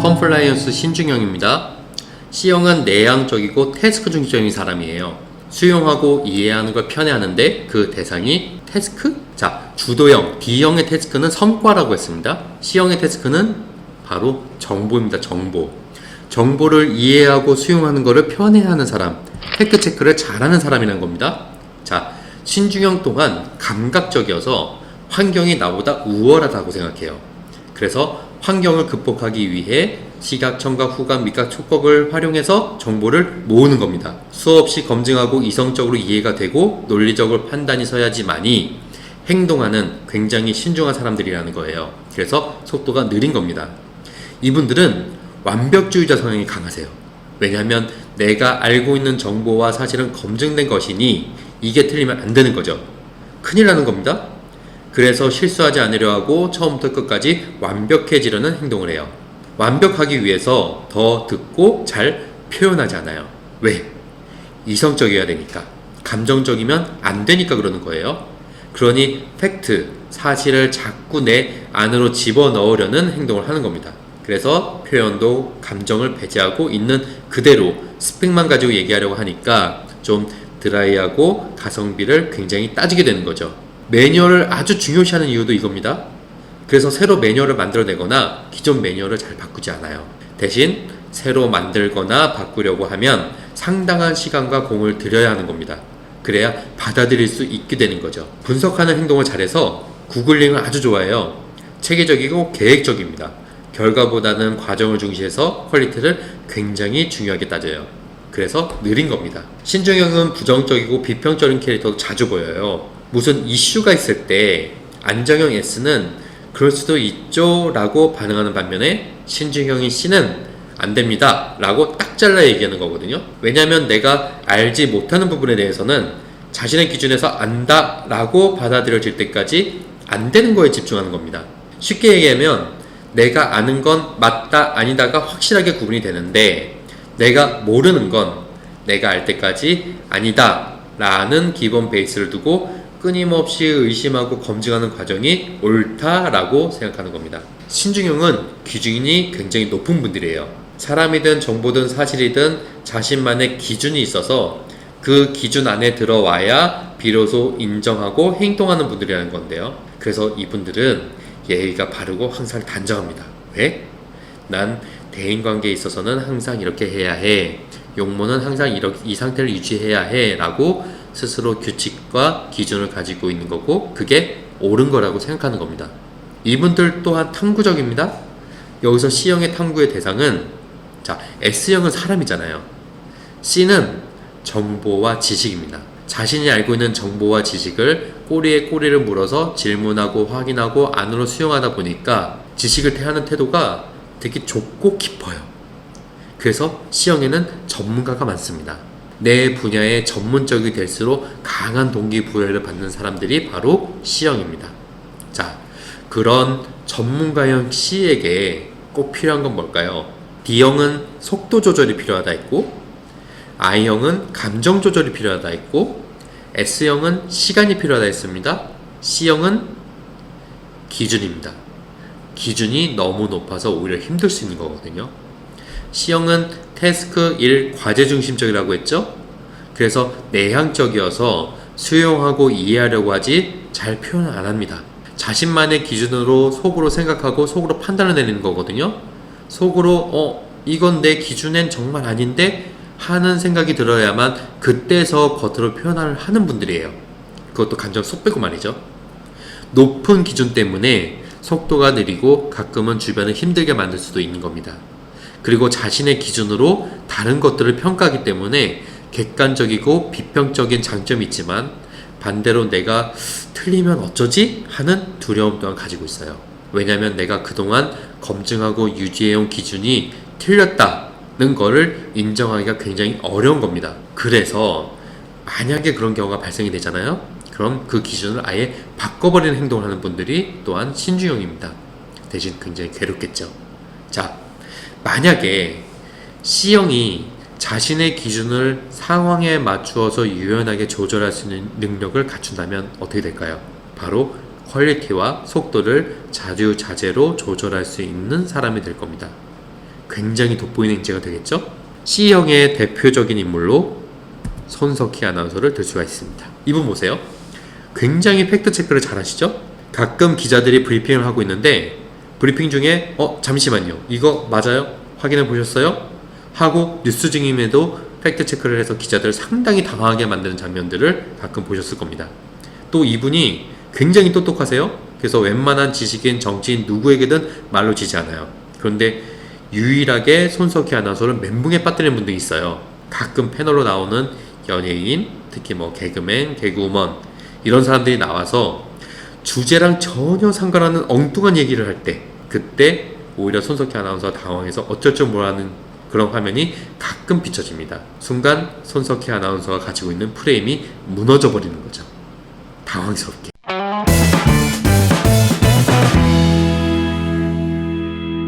컴플라이언스 신중형입니다. C형은 내향적이고 태스크 중심적인 사람이에요. 수용하고 이해하는 걸 편애하는데 그 대상이 태스크? 자, 주도형 D형의 태스크는 성과라고 했습니다. C형의 태스크는 바로 정보입니다. 정보를 이해하고 수용하는 것을 편애하는 사람, 팩트 체크를 잘하는 사람이라는 겁니다. 자, 신중형 또한 감각적이어서 환경이 나보다 우월하다고 생각해요. 그래서 환경을 극복하기 위해 시각, 청각, 후각, 미각, 촉각을 활용해서 정보를 모으는 겁니다. 수없이 검증하고 이성적으로 이해가 되고 논리적으로 판단이 서야지만이 행동하는 굉장히 신중한 사람들이라는 거예요. 그래서 속도가 느린 겁니다. 이분들은 완벽주의자 성향이 강하세요. 왜냐하면 내가 알고 있는 정보와 사실은 검증된 것이니 이게 틀리면 안 되는 거죠. 큰일 나는 겁니다. 그래서 실수하지 않으려 하고 처음부터 끝까지 완벽해지려는 행동을 해요. 완벽하기 위해서 더 듣고 잘 표현하지 않아요. 왜? 이성적이어야 되니까. 감정적이면 안 되니까 그러는 거예요. 그러니 팩트, 사실을 자꾸 내 안으로 집어넣으려는 행동을 하는 겁니다. 그래서 표현도 감정을 배제하고 있는 그대로 스펙만 가지고 얘기하려고 하니까 좀 드라이하고 가성비를 굉장히 따지게 되는 거죠. 매뉴얼을 아주 중요시하는 이유도 이겁니다. 그래서 새로 매뉴얼을 만들어내거나 기존 매뉴얼을 잘 바꾸지 않아요. 대신 새로 만들거나 바꾸려고 하면 상당한 시간과 공을 들여야 하는 겁니다. 그래야 받아들일 수 있게 되는 거죠. 분석하는 행동을 잘해서 구글링을 아주 좋아해요. 체계적이고 계획적입니다. 결과보다는 과정을 중시해서 퀄리티를 굉장히 중요하게 따져요. 그래서 느린 겁니다. 신중형은 부정적이고 비평적인 캐릭터도 자주 보여요. 무슨 이슈가 있을 때 안정형 S는 그럴 수도 있죠 라고 반응하는 반면에 신중형인 C는 안 됩니다 라고 딱 잘라 얘기하는 거거든요. 왜냐하면 내가 알지 못하는 부분에 대해서는 자신의 기준에서 안다 라고 받아들여질 때까지 안 되는 거에 집중하는 겁니다. 쉽게 얘기하면 내가 아는 건 맞다 아니다가 확실하게 구분이 되는데 내가 모르는 건 내가 알 때까지 아니다 라는 기본 베이스를 두고 끊임없이 의심하고 검증하는 과정이 옳다라고 생각하는 겁니다. 신중형은 기준이 굉장히 높은 분들이에요. 사람이든 정보든 사실이든 자신만의 기준이 있어서 그 기준 안에 들어와야 비로소 인정하고 행동하는 분들이라는 건데요. 그래서 이분들은 예의가 바르고 항상 단정합니다. 왜? 난 대인관계에 있어서는 항상 이렇게 해야 해. 용모는 항상 이 상태를 유지해야 해 라고 스스로 규칙과 기준을 가지고 있는 거고 그게 옳은 거라고 생각하는 겁니다. 이분들 또한 탐구적입니다. 여기서 C형의 탐구의 대상은 자, S형은 사람이잖아요. C는 정보와 지식입니다. 자신이 알고 있는 정보와 지식을 꼬리에 꼬리를 물어서 질문하고 확인하고 안으로 수용하다 보니까 지식을 대하는 태도가 되게 좁고 깊어요. 그래서 C형에는 전문가가 많습니다. 내 분야에 전문적이 될수록 강한 동기부여를 받는 사람들이 바로 C형입니다. 자, 그런 전문가형 C에게 꼭 필요한 건 뭘까요? D형은 속도 조절이 필요하다 했고 I형은 감정 조절이 필요하다 했고 S형은 시간이 필요하다 했습니다. C형은 기준입니다. 기준이 너무 높아서 오히려 힘들 수 있는 거거든요. C형은 태스크, 일, 과제 중심적이라고 했죠? 그래서 내향적이어서 수용하고 이해하려고 하지 잘 표현을 안 합니다. 자신만의 기준으로 속으로 생각하고 속으로 판단을 내리는 거거든요. 속으로 이건 내 기준엔 정말 아닌데 하는 생각이 들어야만 그때서 겉으로 표현을 하는 분들이에요. 그것도 감정 쏙 빼고 말이죠. 높은 기준 때문에 속도가 느리고 가끔은 주변을 힘들게 만들 수도 있는 겁니다. 그리고 자신의 기준으로 다른 것들을 평가하기 때문에 객관적이고 비평적인 장점이 있지만 반대로 내가 틀리면 어쩌지? 하는 두려움 또한 가지고 있어요. 왜냐하면 내가 그동안 검증하고 유지해온 기준이 틀렸다는 거를 인정하기가 굉장히 어려운 겁니다. 그래서 만약에 그런 경우가 발생이 되잖아요. 그럼 그 기준을 아예 바꿔버리는 행동을 하는 분들이 또한 신중형입니다. 대신 굉장히 괴롭겠죠. 자, 만약에 C형이 자신의 기준을 상황에 맞추어서 유연하게 조절할 수 있는 능력을 갖춘다면 어떻게 될까요? 바로 퀄리티와 속도를 자유자재로 조절할 수 있는 사람이 될 겁니다. 굉장히 돋보이는 인재가 되겠죠? C형의 대표적인 인물로 손석희 아나운서를 들 수가 있습니다. 이분 보세요. 굉장히 팩트체크를 잘 하시죠? 가끔 기자들이 브리핑을 하고 있는데 브리핑 중에 잠시만요. 이거 맞아요? 확인해 보셨어요? 하고 뉴스 중임에도 팩트체크를 해서 기자들을 상당히 당황하게 만드는 장면들을 가끔 보셨을 겁니다. 또 이분이 굉장히 똑똑하세요. 그래서 웬만한 지식인, 정치인 누구에게든 말로 지지 않아요. 그런데 유일하게 손석희 아나운서를 멘붕에 빠뜨리는 분들이 있어요. 가끔 패널로 나오는 연예인, 특히 뭐 개그맨, 개그우먼 이런 사람들이 나와서 주제랑 전혀 상관없는 엉뚱한 얘기를 할 때, 그때 오히려 손석희 아나운서가 당황해서 어쩔 줄 모르는 그런 화면이 가끔 비춰집니다. 순간 손석희 아나운서가 가지고 있는 프레임이 무너져 버리는 거죠. 당황스럽게.